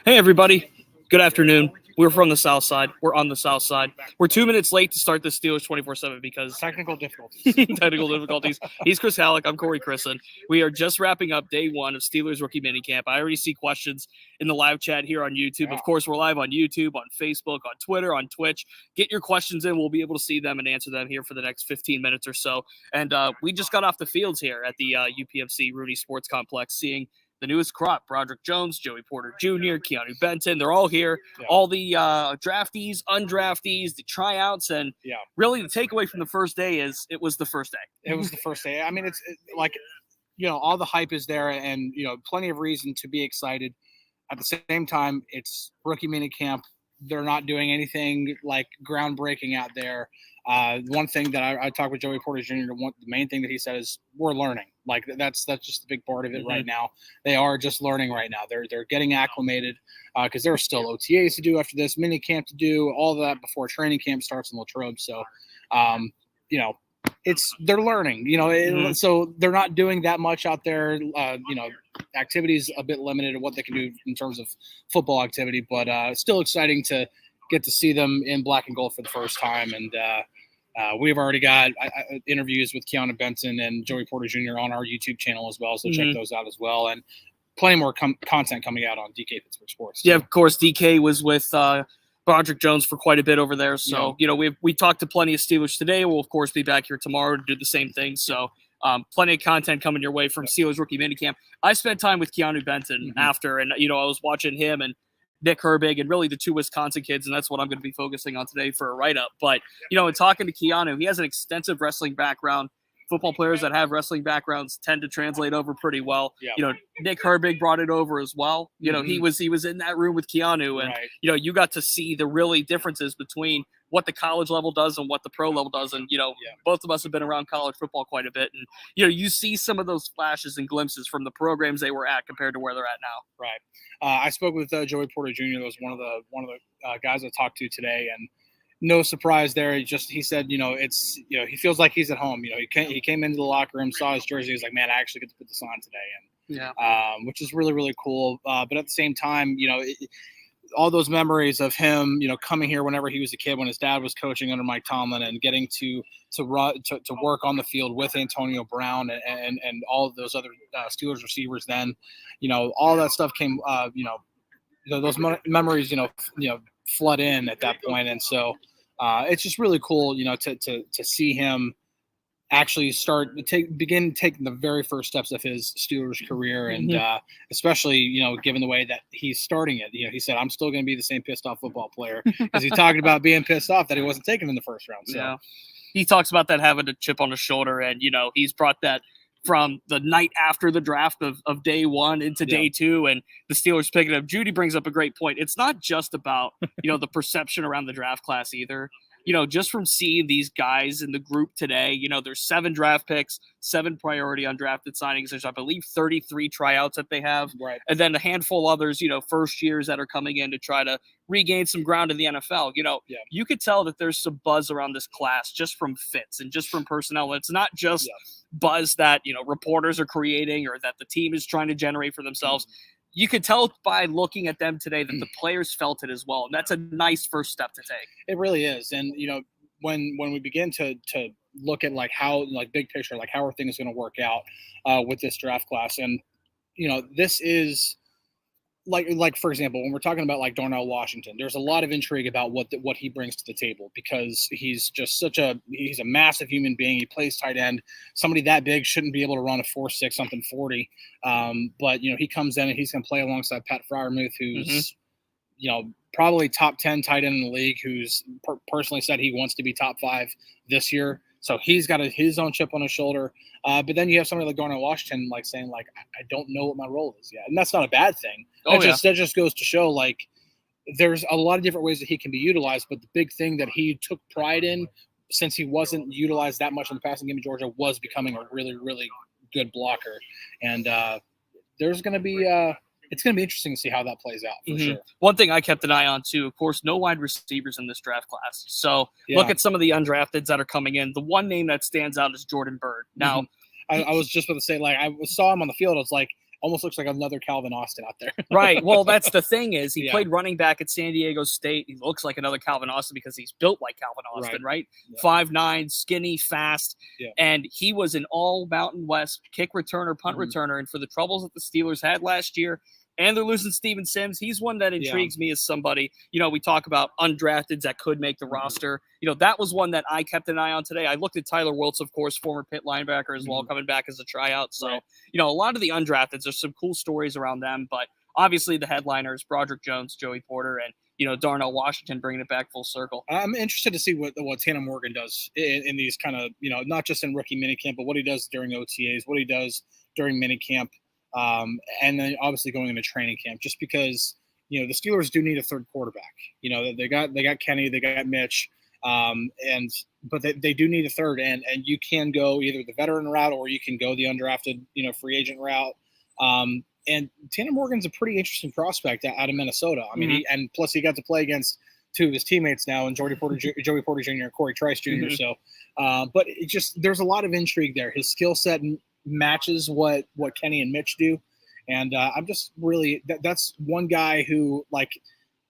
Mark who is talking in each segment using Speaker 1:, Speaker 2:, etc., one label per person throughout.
Speaker 1: Hey, everybody. Good afternoon. We're from the South Side. We're on the South Side. We're 2 minutes late to start the Steelers 24/7 because
Speaker 2: Technical difficulties.
Speaker 1: technical difficulties. He's Chris Halleck. I'm Corey Christen. We are just wrapping up day one of Steelers rookie minicamp. I already see questions in the live chat here on YouTube.
Speaker 2: Yeah.
Speaker 1: Of course, we're live on YouTube, on Facebook, on Twitter, on Twitch. Get your questions in. We'll be able to see them and answer them here for the next 15 minutes or so. And we just got off the fields here at the UPMC Rooney Sports Complex, seeing the newest crop: Broderick Jones, Joey Porter Jr., Keanu Benton. They're all here.
Speaker 2: Yeah.
Speaker 1: All the draftees, undraftees, the tryouts, and really the takeaway from the first day is it was the first day.
Speaker 2: It was the first day. I mean, it's like, all the hype is there and, plenty of reason to be excited. At the same time, it's rookie minicamp. They're not doing anything like groundbreaking out there. One thing that I talked with Joey Porter Jr., the main thing that he said is we're learning. Like that's just a big part of it right now. They are just learning right now. They're getting acclimated because there are still OTAs to do after this, mini camp to do, all of that before training camp starts in Latrobe. So, they're learning. So they're not doing that much out there. Activities a bit limited in what they can do in terms of football activity, but still exciting to get to see them in black and gold for the first time. And we've already got interviews with Keanu Benton and Joey Porter Jr. on our YouTube channel as well, so check those out as well. And plenty more content coming out on DK Pittsburgh Sports.
Speaker 1: Yeah, of course, DK was with Broderick Jones for quite a bit over there. So, we talked to plenty of Steelers today. We'll, of course, be back here tomorrow to do the same thing. So, plenty of content coming your way from Steelers rookie minicamp. I spent time with Keanu Benton after, and, I was watching him and Nick Herbig and really the two Wisconsin kids, and that's what I'm going to be focusing on today for a write-up. But, in talking to Keanu, he has an extensive wrestling background. Football players that have wrestling backgrounds tend to translate over pretty well. Yeah. Nick Herbig brought it over as well. He was in that room with Keanu, and you got to see the really differences between what the college level does and what the pro level does. And both of us have been around college football quite a bit, and you see some of those flashes and glimpses from the programs they were at compared to where they're at now.
Speaker 2: Right. I spoke with Joey Porter Jr. That was one of the guys I talked to today, and no surprise there. He said, it's, he feels like he's at home. He came into the locker room, saw his jersey. He's like, man, I actually get to put this on today. And which is really, really cool. But at the same time, all those memories of him, coming here whenever he was a kid, when his dad was coaching under Mike Tomlin, and getting to work on the field with Antonio Brown and all of those other Steelers receivers. Then, all that stuff came, those memories, flood in at that point. And so it's just really cool, to see him actually begin taking the very first steps of his Steelers career. And especially, given the way that he's starting it, he said, I'm still going to be the same pissed off football player, because he talked about being pissed off that he wasn't taken in the first round. So.
Speaker 1: Yeah. He talks about that having a chip on his shoulder, and, he's brought that from the night after the draft of day one into day two, and the Steelers picking up. Judy brings up a great point. It's not just about, the perception around the draft class either. Just from seeing these guys in the group today, there's 7 draft picks, 7 priority undrafted signings. There's, I believe, 33 tryouts that they have.
Speaker 2: Right.
Speaker 1: And then a handful of others, first years that are coming in to try to regain some ground in the NFL. You could tell that there's some buzz around this class just from fits and just from personnel. It's not just buzz that, reporters are creating or that the team is trying to generate for themselves. You could tell by looking at them today that the players felt it as well. And that's a nice first step to take.
Speaker 2: It really is. And, when we begin to look at how big picture, how are things going to work out with this draft class? And, this is for example, when we're talking about Darnell Washington, there's a lot of intrigue about what he brings to the table, because he's just he's a massive human being. He plays tight end. Somebody that big shouldn't be able to run a 4.6 something 40. But he comes in and he's going to play alongside Pat Freiermuth, who's probably top 10 tight end in the league, who's personally said he wants to be top 5 this year. So he's got his own chip on his shoulder. But then you have somebody like Darnell Washington saying I don't know what my role is yet. And that's not a bad thing. That just goes to show there's a lot of different ways that he can be utilized. But the big thing that he took pride in, since he wasn't utilized that much in the passing game in Georgia, was becoming a really, really good blocker. And there's going to be it's going to be interesting to see how that plays out for sure.
Speaker 1: One thing I kept an eye on too, of course, no wide receivers in this draft class. So look at some of the undrafteds that are coming in. The one name that stands out is Jordan Byrd. Now,
Speaker 2: I was just going to say, I saw him on the field. I was like, almost looks like another Calvin Austin out there.
Speaker 1: Right. Well, that's the thing is he
Speaker 2: Yeah.
Speaker 1: played running back at San Diego State. He looks like another Calvin Austin because he's built like Calvin Austin, right?
Speaker 2: Yeah.
Speaker 1: 5'9", skinny, fast.
Speaker 2: Yeah.
Speaker 1: And he was an all Mountain West kick returner, punt returner. And for the troubles that the Steelers had last year, and they're losing Steven Sims, he's one that intrigues me as somebody. You know, we talk about undrafteds that could make the roster. You know, that was one that I kept an eye on today. I looked at Tyler Wiltz, of course, former Pitt linebacker as well, coming back as a tryout. So, you know, a lot of the undrafteds, there's some cool stories around them. But obviously the headliners, Broderick Jones, Joey Porter, and, you know, Darnell Washington bringing it back full circle.
Speaker 2: I'm interested to see what Tanner Morgan does in these kind of, you know, not just in rookie minicamp, but what he does during OTAs, what he does during minicamp. And then obviously going into training camp, just because, you know, the Steelers do need a third quarterback. You know, they got Kenny, they got Mitch, but they do need a third, and you can go either the veteran route or you can go the undrafted, you know, free agent route. And Tanner Morgan's a pretty interesting prospect out of Minnesota. I mean, and plus he got to play against two of his teammates now, and Joey Porter Jr. and Corey Trice Jr. So, but it just, there's a lot of intrigue there. His skill set matches what Kenny and Mitch do, and I'm just really that's one guy who, like,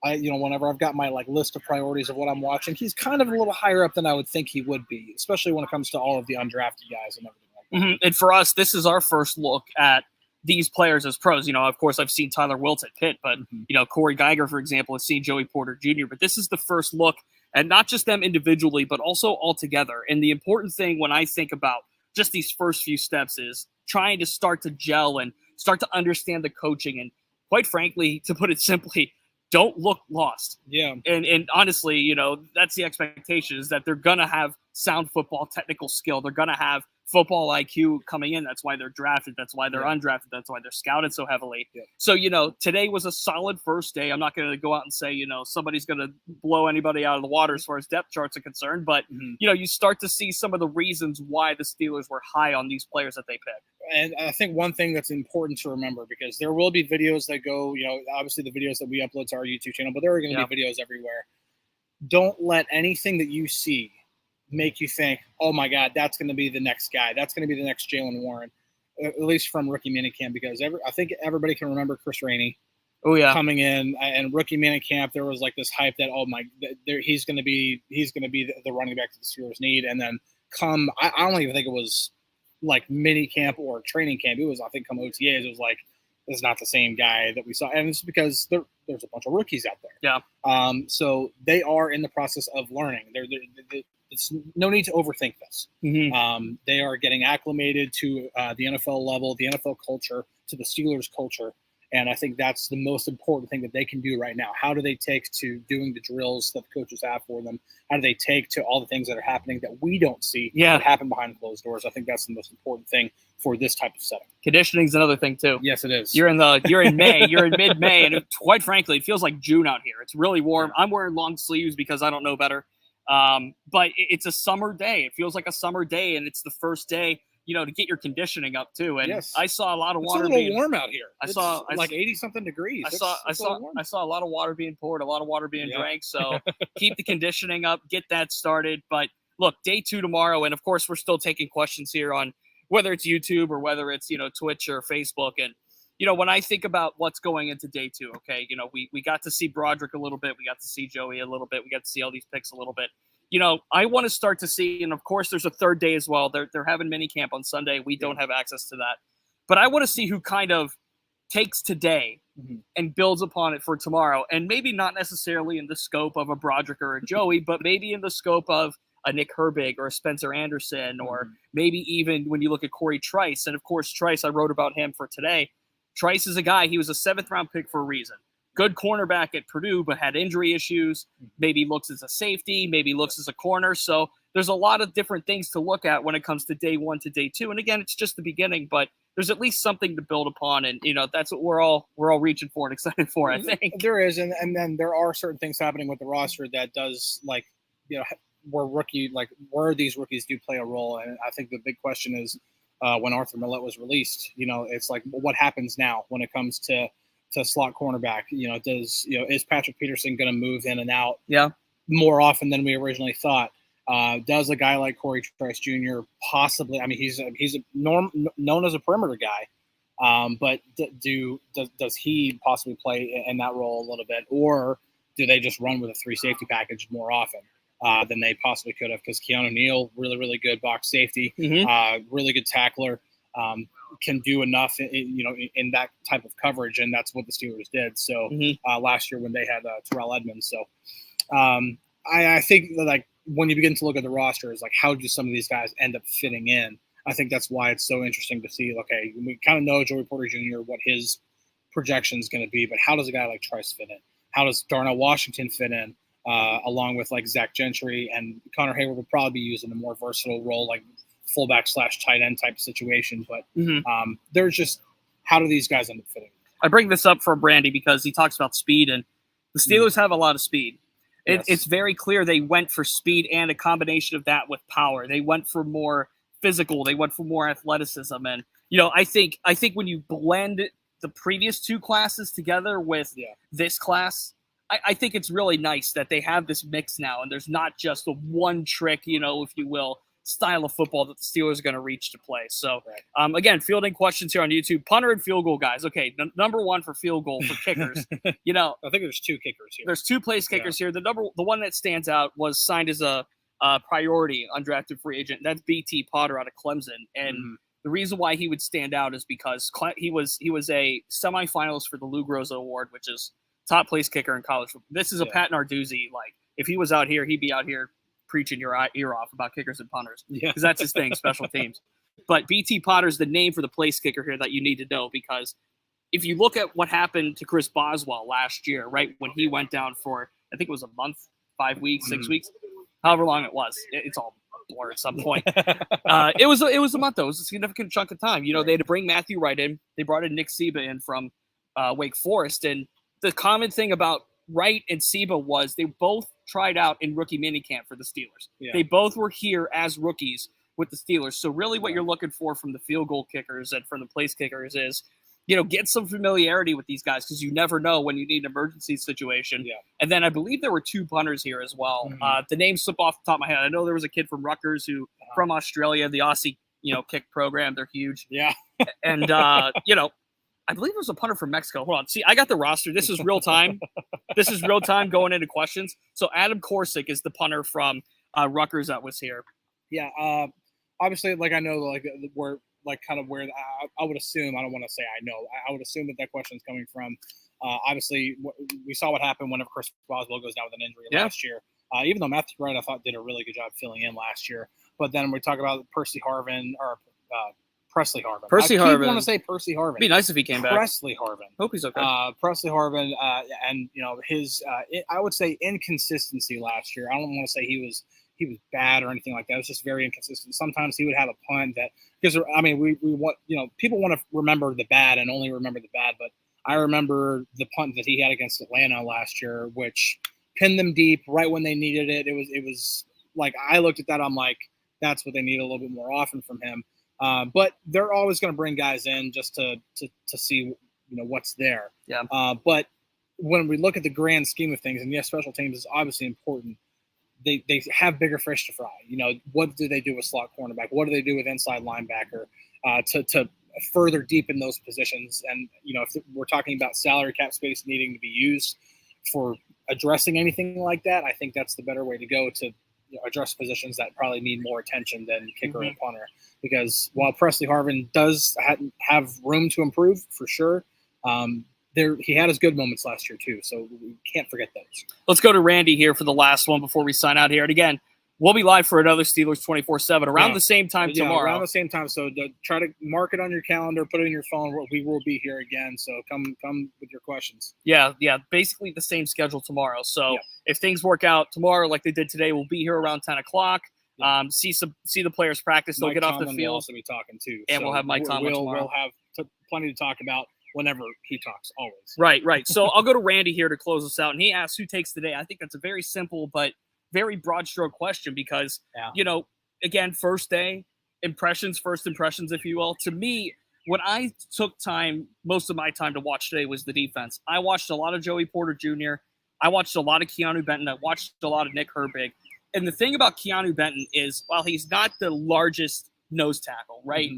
Speaker 2: you know, whenever I've got my like list of priorities of what I'm watching, he's kind of a little higher up than I would think he would be, especially when it comes to all of the undrafted guys and everything like that.
Speaker 1: And for us, this is our first look at these players as pros. You know, of course, I've seen Tyler Wiltz at Pitt, but you know, Corey Geiger, for example, has seen Joey Porter Jr. But this is the first look at not just them individually, but also all together. And the important thing when I think about just these first few steps is trying to start to gel and start to understand the coaching. And quite frankly, to put it simply, don't look lost.
Speaker 2: Yeah.
Speaker 1: And honestly, you know, that's the expectation, is that they're going to have sound football technical skill. They're going to have football IQ coming in. That's why they're drafted. That's why they're undrafted. That's why they're scouted so heavily. Yeah. So, you know, today was a solid first day. I'm not going to go out and say, you know, somebody's going to blow anybody out of the water as far as depth charts are concerned. But, you know, you start to see some of the reasons why the Steelers were high on these players that they picked.
Speaker 2: And I think one thing that's important to remember, because there will be videos that go, you know, obviously the videos that we upload to our YouTube channel, but there are going to be videos everywhere. Don't let anything that you see make you think, oh my God, that's going to be the next guy. That's going to be the next Jaylen Warren, at least from rookie minicamp, because I think everybody can remember Chris Rainey.
Speaker 1: Oh yeah,
Speaker 2: coming in and rookie minicamp, there was like this hype that, oh my, he's going to be the running back that the Steelers need. And then I don't even think it was like minicamp or training camp. It was, I think, come OTAs, it was like, this is not the same guy that we saw, and it's because there's a bunch of rookies out there.
Speaker 1: Yeah.
Speaker 2: So they are in the process of learning. It's no need to overthink this. They are getting acclimated to the NFL level, the NFL culture, to the Steelers culture. And I think that's the most important thing that they can do right now. How do they take to doing the drills that the coaches have for them? How do they take to all the things that are happening that we don't see that happen behind closed doors? I think that's the most important thing for this type of setting.
Speaker 1: Conditioning is another thing too.
Speaker 2: Yes, it is.
Speaker 1: You're in May. You're in mid-May, and quite frankly, it feels like June out here. It's really warm. I'm wearing long sleeves because I don't know better. But it's a summer day. It feels like a summer day, and it's the first day, you know, to get your conditioning up too. And I saw a lot of water.
Speaker 2: It's a little warm out here.
Speaker 1: I saw
Speaker 2: like 80-something degrees.
Speaker 1: I saw a lot of water being poured, a lot of water being drank. So keep the conditioning up, get that started. But look, day 2 tomorrow, and of course we're still taking questions here on whether it's YouTube or whether it's, you know, Twitch or Facebook. And you know, when I think about what's going into day 2, okay, you know, we got to see Broderick a little bit, we got to see Joey a little bit, we got to see all these picks a little bit. You know, I want to start to see, and of course there's a third day as well. They're having minicamp on Sunday. We don't have access to that. But I want to see who kind of takes today and builds upon it for tomorrow. And maybe not necessarily in the scope of a Broderick or a Joey, but maybe in the scope of a Nick Herbig or a Spencer Anderson, or maybe even when you look at Corey Trice. And of course, Trice, I wrote about him for today. Trice is a guy, he was a 7th-round pick for a reason. Good cornerback at Purdue, but had injury issues. Maybe looks as a safety, maybe looks as a corner. So there's a lot of different things to look at when it comes to day 1 to day 2. And again, it's just the beginning, but there's at least something to build upon. And, you know, that's what we're all reaching for and excited for, I think.
Speaker 2: There is. And then there are certain things happening with the roster that does, like, you know, where these rookies do play a role. And I think the big question is when Arthur Millette was released, you know, it's like, what happens now when it comes to slot cornerback? You know, is Patrick Peterson going to move in and out more often than we originally thought? Does a guy like Corey Trice Jr. possibly? I mean, he's known as a perimeter guy. But does he possibly play in that role a little bit, or do they just run with a 3 safety package more often than they possibly could have? Because Keanu Neal, really, really good box safety, really good tackler, can do enough, in that type of coverage, and that's what the Steelers did. So last year when they had Terrell Edmonds. So I think that, like, when you begin to look at the roster, is like, how do some of these guys end up fitting in? I think that's why it's so interesting to see. Okay, we kind of know Joey Porter Jr. what his projection is going to be, but how does a guy like Trice fit in? How does Darnell Washington fit in, along with like Zach Gentry, and Connor Hayward will probably be used in a more versatile role, like fullback / tight end type situation. But there's just, how do these guys end up fitting?
Speaker 1: I bring this up for Brandy because he talks about speed, and the Steelers have a lot of speed. It's very clear they went for speed and a combination of that with power. They went for more physical. They went for more athleticism. And, I think when you blend the previous 2 classes together with this class, I think it's really nice that they have this mix now, and there's not just a one trick, if you will, style of football that the Steelers are going to reach to play. So, again, fielding questions here on YouTube. Punter and field goal guys. Okay, number 1 for field goal for kickers.
Speaker 2: I think there's 2 kickers here.
Speaker 1: There's 2 place kickers here. The one that stands out was signed as a priority undrafted free agent. That's BT Potter out of Clemson. And the reason why he would stand out is because he was a semifinalist for the Lou Groza Award, which is top place kicker in college football. This is a Pat Narduzzi. Like, if he was out here, he'd be out here preaching your ear off about kickers and punters, because that's his thing, special teams. But BT Potter's the name for the place kicker here that you need to know, because if you look at what happened to Chris Boswell last year, right, when he went down for, I think it was a month, 5 weeks, 6 weeks, however long it was, it's all a blur at some point. It was a month, though. It was a significant chunk of time. They had to bring Matthew Wright in. They brought in Nick Seba in from Wake Forest, and the common thing about Wright and Seba was they both tried out in rookie minicamp for the Steelers. They both were here as rookies with the Steelers. So really what you're looking for from the field goal kickers and from the place kickers is, get some familiarity with these guys, because you never know when you need an emergency situation. And then I believe there were 2 punters here as well. The names slip off the top of my head. I know there was a kid from Rutgers from Australia, the Aussie, kick program. They're huge. And, I believe it was a punter from Mexico. Hold on. See, I got the roster. This is real time. Going into questions. So Adam Korsick is the punter from Rutgers that was here.
Speaker 2: Obviously, like, I know, like, we're like kind of where I would assume. I don't want to say I know. I would assume that question is coming from. Obviously, we saw what happened whenever Chris Boswell goes down with an injury last year. Even though Matthew Wright, I thought, did a really good job filling in last year. But then we talk about Percy Harvin or Presley Harvin. I want to say Percy Harvin.
Speaker 1: It'd be nice if he came back.
Speaker 2: Presley Harvin.
Speaker 1: Hope he's okay.
Speaker 2: Presley Harvin, and his I would say inconsistency last year. I don't want to say he was bad or anything like that. It was just very inconsistent. Sometimes he would have a punt that, because we want, people want to remember the bad and only remember the bad, but I remember the punt that he had against Atlanta last year, which pinned them deep right when they needed it. It was like, I looked at that, I'm like, that's what they need a little bit more often from him. But they're always going to bring guys in just to see what's there. But when we look at the grand scheme of things, and yes, special teams is obviously important, they have bigger fish to fry. What do they do with slot cornerback? What do they do with inside linebacker to further deepen those positions? And if we're talking about salary cap space needing to be used for addressing anything like that, I think that's the better way to go, to address positions that probably need more attention than kicker and punter. Because while Presley Harvin does have room to improve for sure, he had his good moments last year too, so we can't forget those. Let's
Speaker 1: go to Randy here for the last one before we sign out here. And again, we'll be live for another Steelers 24/7 around the same time tomorrow.
Speaker 2: Around the same time, so try to mark it on your calendar, put it in your phone. We will be here again, so come with your questions.
Speaker 1: Yeah, basically the same schedule tomorrow. So if things work out tomorrow like they did today, we'll be here around 10 o'clock. See the players practice. They'll get off the field. Will also
Speaker 2: be talking too,
Speaker 1: and we'll have Mike Tomlin tomorrow.
Speaker 2: We'll have plenty to talk about whenever he talks, always.
Speaker 1: Right. So I'll go to Randy here to close us out, and he asks who takes the day. I think that's a very simple but very broad stroke question, because again, first impressions, if you will. To me, what I took most of my time to watch today was the defense. I watched a lot of Joey Porter Jr. I watched a lot of Keanu Benton. I watched a lot of Nick Herbig. And the thing about Keanu Benton is, while he's not the largest nose tackle, right?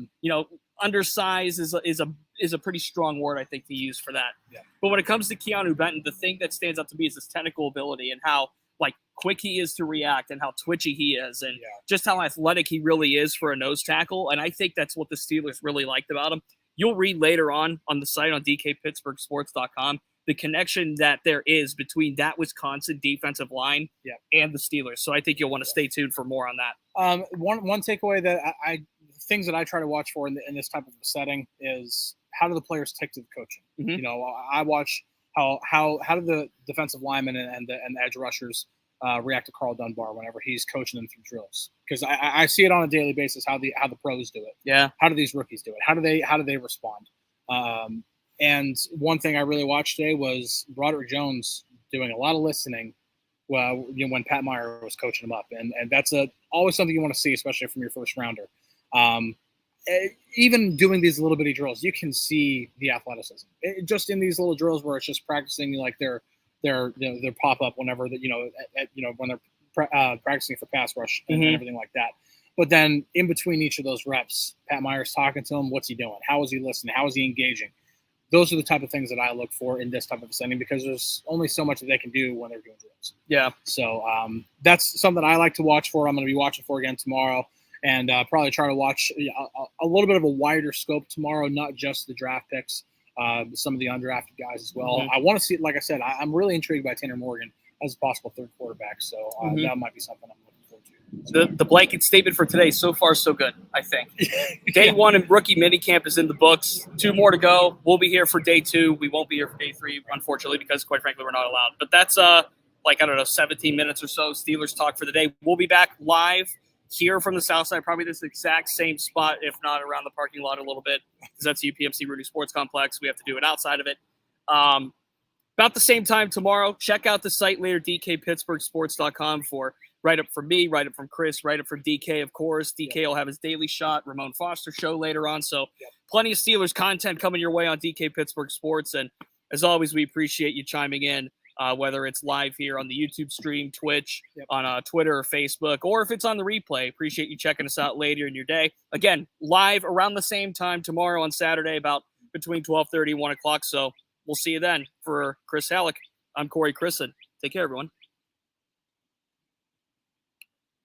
Speaker 1: Undersized is a is a pretty strong word, I think, to use for that.
Speaker 2: Yeah.
Speaker 1: But when it comes to Keanu Benton, the thing that stands out to me is his technical ability and how like quick he is to react and how twitchy he is and just how athletic he really is for a nose tackle. And I think that's what the Steelers really liked about him. You'll read later on the site on DKPittsburghSports.com the connection that there is between that Wisconsin defensive line and the Steelers. So I think you'll want to stay tuned for more on that.
Speaker 2: One takeaway that things that I try to watch for in this type of a setting is how do the players take to the coaching?
Speaker 1: Mm-hmm.
Speaker 2: You know, I watch how do the defensive linemen and the edge rushers react to Carl Dunbar whenever he's coaching them through drills, because I see it on a daily basis how the pros do it.
Speaker 1: Yeah.
Speaker 2: How do these rookies do it? How do they respond? And one thing I really watched today was Broderick Jones doing a lot of listening when Pat Meyer was coaching him up. And that's always something you want to see, especially from your first rounder. Even doing these little bitty drills, you can see the athleticism. Just in these little drills where it's just practicing like their pop up whenever when they're practicing for pass rush and everything like that. But then in between each of those reps, Pat Meyer's talking to him. What's he doing? How is he listening? How is he engaging? Those are the type of things that I look for in this type of a setting, because there's only so much that they can do when they're doing drills.
Speaker 1: Yeah.
Speaker 2: So that's something I like to watch for. I'm going to be watching for again tomorrow, and probably try to watch a little bit of a wider scope tomorrow, not just the draft picks, some of the undrafted guys as well. I want to see, like I said, I'm really intrigued by Tanner Morgan as a possible third quarterback. So that might be something I'm looking forward to.
Speaker 1: The blanket statement for today, so far so good, I think. Day one and rookie minicamp is in the books. 2 more to go. We'll be here for day 2. We won't be here for day 3, unfortunately, because quite frankly, we're not allowed. But that's 17 minutes or so Steelers talk for the day. We'll be back live here from the south side, probably this exact same spot, if not around the parking lot a little bit, because that's the UPMC Rudy Sports Complex. We have to do it outside of it. About the same time tomorrow. Check out the site later, DKPittsburghSports.com, for write-up from me, write-up from Chris, write-up from DK, of course. DK will have his daily shot, Ramon Foster show later on. So plenty of Steelers content coming your way on DK Pittsburgh Sports. And as always, we appreciate you chiming in, whether it's live here on the YouTube stream, Twitch, on Twitter or Facebook, or if it's on the replay. Appreciate you checking us out later in your day. Again, live around the same time tomorrow on Saturday, about between 12:30 and 1 o'clock. So we'll see you then. For Chris Halleck, I'm Corey Christen. Take care, everyone.